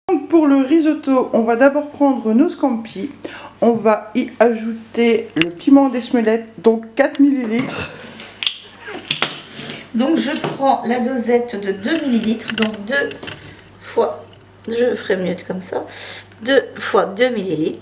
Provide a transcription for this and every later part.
Donc pour le risotto, on va d'abord prendre nos scampi. On va y ajouter le piment d'Esmelette, donc 4 ml. Donc je prends la dosette de 2 ml, donc 2 fois, je ferai mieux comme ça, 2 fois 2 ml.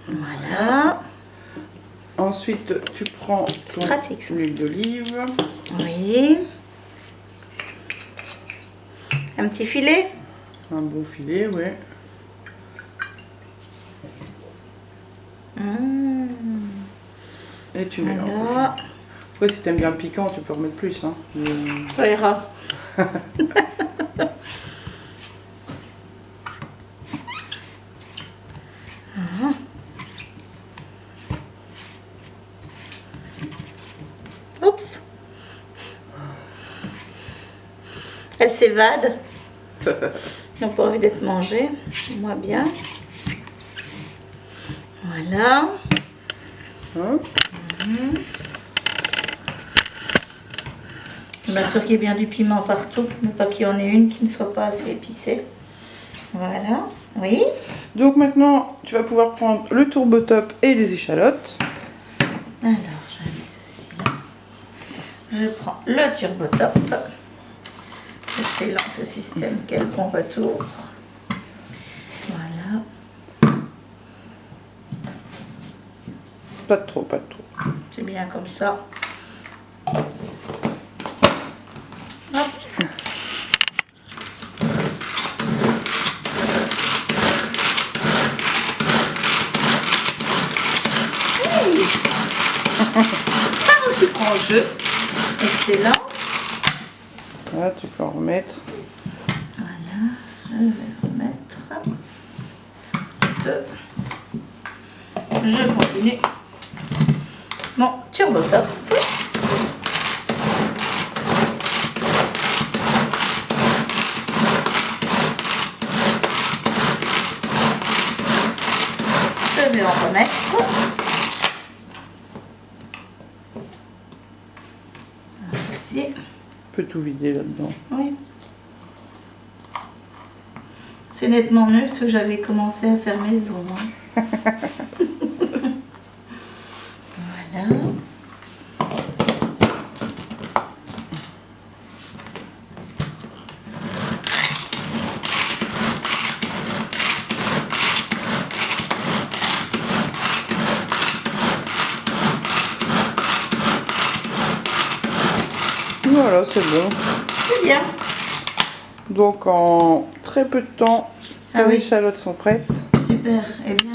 Voilà. Ensuite, tu prends ton huile d'olive. Oui. Un petit filet. Un bon filet, oui. Et tu mélanges. Voilà. Après, si tu aimes bien piquant, tu peux remettre plus. Hein. Ça ira. Oups. Elle s'évade. Ils n'ont pas envie d'être mangés. Moi bien. Voilà. Je m'assure qu'il y ait bien du piment partout, mais pas qu'il y en ait une qui ne soit pas assez épicée. Voilà. Oui. Donc maintenant, tu vas pouvoir prendre le turbo top et les échalotes. Alors, je mets ceci là. Je prends le turbo top. Excellent ce système, quel bon retour. Voilà. Pas de trop, pas de trop. C'est bien comme ça. Hop. Hey. Pas aussi grand jeu. Excellent. Là, tu peux en remettre. Voilà, je vais remettre un petit peu. Je continue mon turbo top. Je vais en remettre. Ici. Tu peux tout vider là-dedans. Oui. C'est nettement mieux que ce que j'avais commencé à faire maison. Hein. Voilà. Voilà, c'est bon. C'est bien. Donc en très peu de temps, les échalotes sont prêtes. Super. Et bien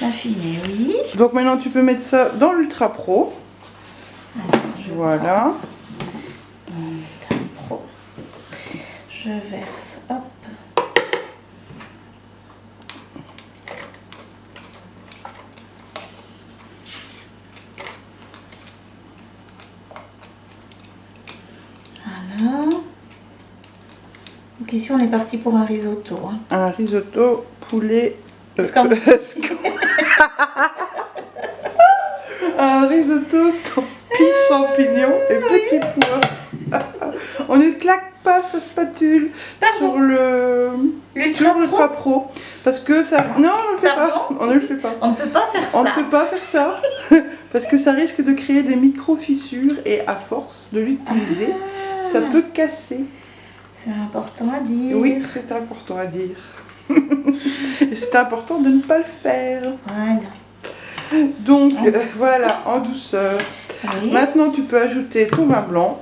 affiné, oui. Donc maintenant, tu peux mettre ça dans l'Ultra Pro. Voilà. Pro. Je verse, hop. Voilà. Donc ici on est parti pour un risotto. Hein. Un risotto poulet. Un risotto scampi, champignons et petits pois. On ne claque pas sa spatule sur l'Ultra Pro parce que ça. Non, on ne le fait pas. On ne le fait pas. On ne peut pas faire ça. On ne peut pas faire ça parce que ça risque de créer des micro-fissures et à force de l'utiliser, ça peut casser. C'est important à dire. Oui, c'est important à dire. Et c'est important de ne pas le faire. Voilà. Donc voilà, en douceur. Oui. Maintenant, tu peux ajouter ton vin blanc.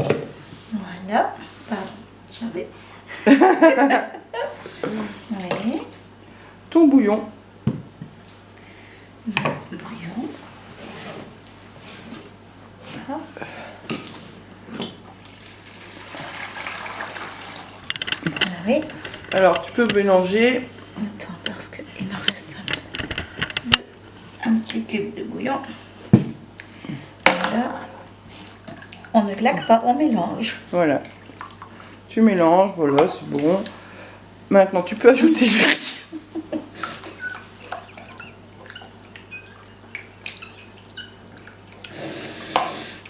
Voilà. Pardon, j'avais. Oui. Ton bouillon. Bouillon. Voilà. Oui. Alors, tu peux mélanger. Attends, parce qu'il en reste un petit cube de bouillon. Voilà. On ne claque pas, on mélange. Voilà. Tu mélanges, voilà, c'est bon. Maintenant, tu peux ajouter le riz.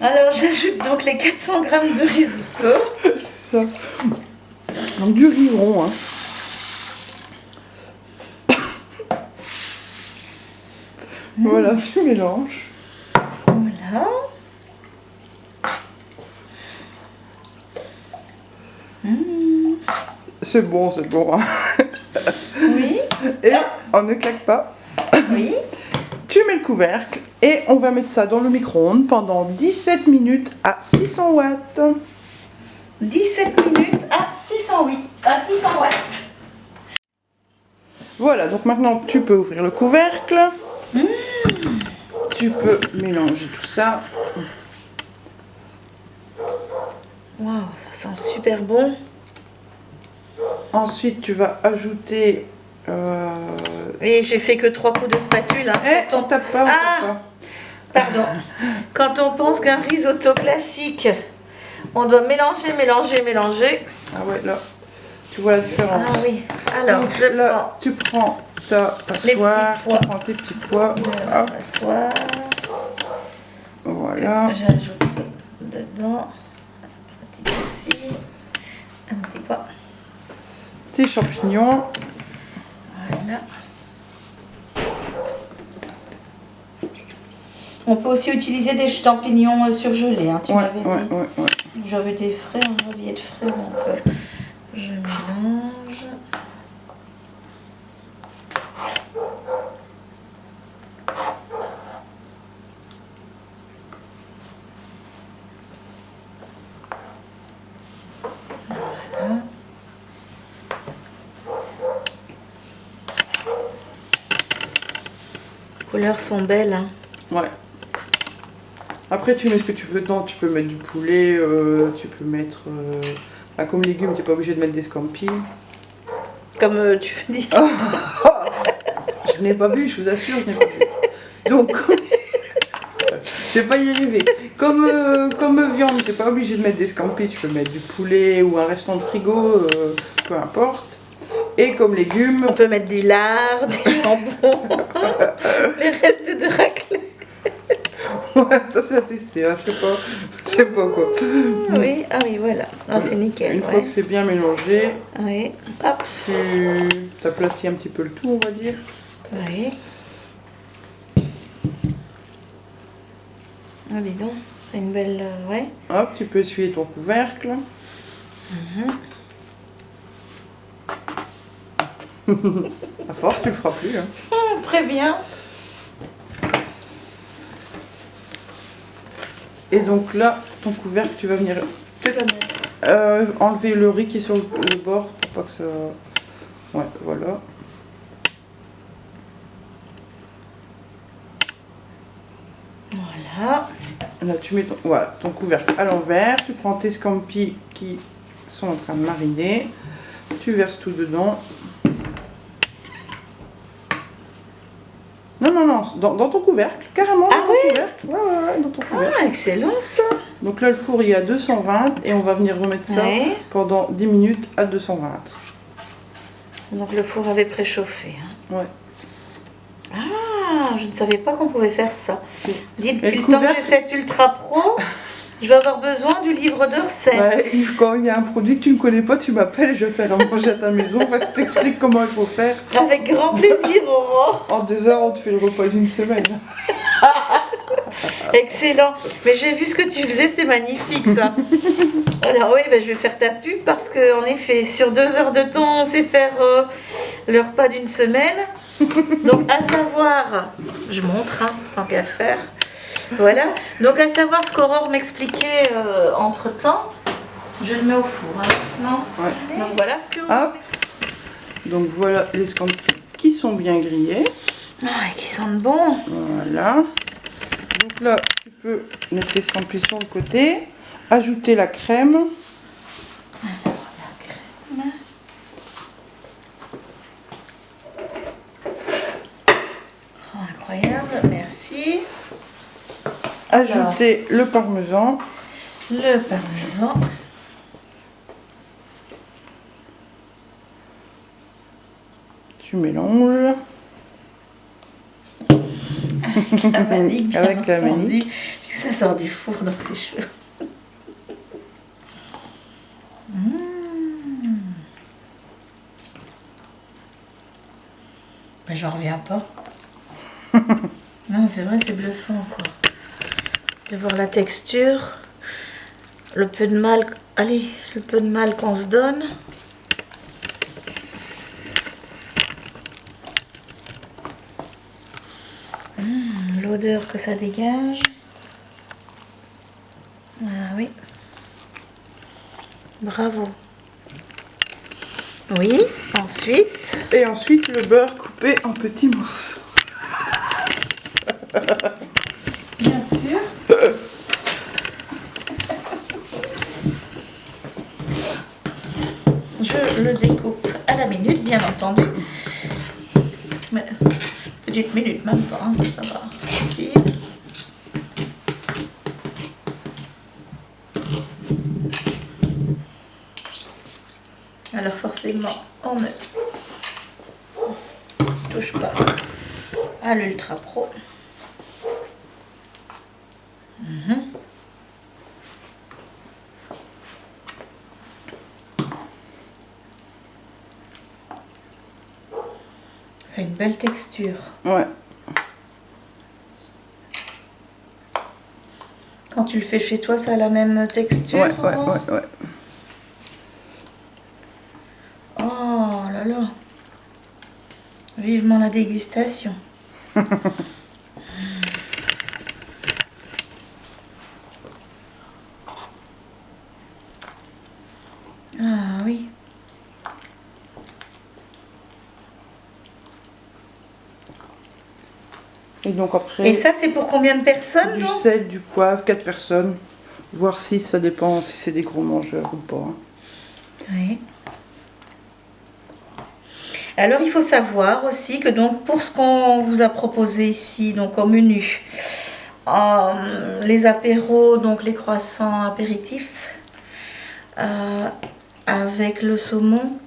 Alors, j'ajoute donc les 400 g de risotto. C'est ça. Donc du riz rond. Hein. Voilà, tu mélanges. Voilà. C'est bon, c'est bon. Hein. Oui. Et on ne claque pas. Oui. Tu mets le couvercle et on va mettre ça dans le micro-ondes pendant 17 minutes à 600 watts. 17 minutes à 600 watts. Voilà, donc maintenant tu peux ouvrir le couvercle. Tu peux mélanger tout ça. Waouh, ça sent super bon. Ensuite, tu vas ajouter... Et j'ai fait que 3 coups de spatule. Hein, on tape pas, on tape pas. Pardon. Quand on pense qu'un risotto classique, on doit mélanger. Ah ouais, là, tu vois la différence. Ah oui. Alors, donc, tu prends ta passoire, tu prends tes petits pois. Passoire. Voilà. J'ajoute dedans pratique aussi un petit pois. Tes champignons. Voilà. On peut aussi utiliser des champignons surgelés, hein, tu m'avais dit. Ouais. J'avais des frais, on avait de frais, donc je mélange. Voilà. Les couleurs sont belles. Hein. Ouais. Après, tu mets ce que tu veux dedans. Tu peux mettre du poulet, tu peux mettre... comme légumes, tu n'es pas obligé de mettre des scampi. Comme tu dis. Je n'ai pas vu, je vous assure, je n'ai pas vu. Donc, je vais pas y arriver. Comme viande, tu n'es pas obligé de mettre des scampi. Tu peux mettre du poulet ou un restant de frigo, peu importe. Et comme légumes... On peut mettre du lard, des jambons, les restes de raclette. Ouais, ça c'est à tester, hein, je sais pas quoi. Oui, ah oui, voilà. Ah, c'est nickel. Une fois que c'est bien mélangé, oui. Hop. tu aplatis un petit peu le tout, on va dire. Oui. Ah, dis donc, c'est une belle... ouais. Hop, tu peux essuyer ton couvercle. À force, tu le feras plus. Hein. Très bien. Et donc là, ton couvercle, tu vas venir enlever le riz qui est sur le bord pour pas que ça... Ouais, voilà. Voilà. Là, tu mets ton couvercle à l'envers. Tu prends tes scampi qui sont en train de mariner. Tu verses tout dedans. Non, dans ton couvercle, carrément dans ton couvercle. Ouais, dans ton couvercle. Ah, excellent ça. Donc là, le four il est à 220 et on va venir remettre ça pendant 10 minutes à 220. Donc le four avait préchauffé. Hein. Ouais. Ah, je ne savais pas qu'on pouvait faire ça. Dites, depuis le le temps que j'ai cette Ultra Pro, je vais avoir besoin du livre de recettes. Ouais, quand il y a un produit que tu ne connais pas, tu m'appelles, je vais faire à manger à ta maison. En fait, je t'explique comment il faut faire. Avec grand plaisir, Aurore. En 2 heures, on te fait le repas d'une semaine. Excellent. Mais j'ai vu ce que tu faisais, c'est magnifique ça. Alors oui, je vais faire ta pub parce que en effet, sur 2 heures de temps, on sait faire le repas d'une semaine. Donc à savoir, je montre, hein, tant qu'à faire. Voilà. Donc à savoir ce qu'Aurore m'expliquait entre temps, je le mets au four. Hein. Non. Ouais. Donc voilà ce que. Hop. Donc voilà les scampi qui sont bien grillés. Ah, et qui sentent bon. Voilà. Donc là, tu peux mettre les scampi sur le côté, ajouter la crème. Alors, la crème. Oh, incroyable, merci. Ajouter le parmesan. Le parmesan. Tu mélanges. Avec la vanille, bien Avec la vanille. entendu, puisque ça sort du four, donc c'est chaud. Mais j'en reviens pas. Non, c'est vrai, c'est bluffant, quoi. De voir la texture, le peu de mal, allez, le peu de mal qu'on se donne. L'odeur que ça dégage. Ah oui. Bravo. Oui, ensuite. Et ensuite le beurre coupé en petits morceaux. Bien sûr. Je le découpe à la minute, bien entendu. Mais, petite minute, même pas, hein, ça va. Tranquille. Alors forcément, on ne touche pas à l'Ultra Pro. C'est une belle texture. Ouais. Quand tu le fais chez toi, ça a la même texture? Ouais. Oh là là. Vivement la dégustation. Ah oui. Et donc après... Et ça, c'est pour combien de personnes? Du sel, du poivre, 4 personnes. Voire 6, ça dépend si c'est des gros mangeurs ou pas. Oui. Alors, il faut savoir aussi que donc pour ce qu'on vous a proposé ici, donc au menu, les apéros, donc les croissants apéritifs, avec le saumon,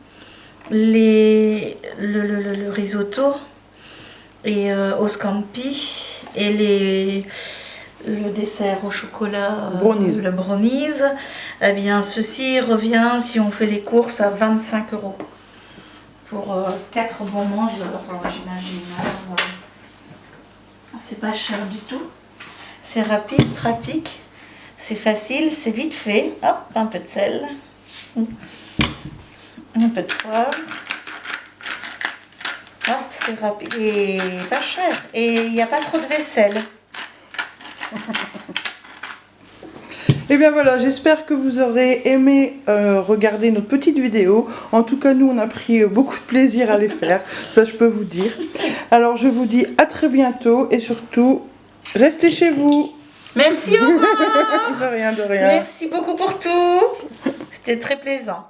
le risotto et au scampi et le dessert au chocolat, Brownies. le brownies, eh bien ceci revient, si on fait les courses, à 25 € pour 4 bons mangeurs, j'imagine. C'est pas cher du tout, c'est rapide, pratique, c'est facile, c'est vite fait. Hop, un peu de sel, un peu de poivre. Hop, c'est rapide et pas cher. Et il n'y a pas trop de vaisselle. Et bien voilà, j'espère que vous aurez aimé regarder nos petites vidéos. En tout cas, nous, on a pris beaucoup de plaisir à les faire. Ça, je peux vous dire. Alors, je vous dis à très bientôt. Et surtout, restez chez vous. Merci, au revoir. De rien, de rien. Merci beaucoup pour tout. C'était très plaisant.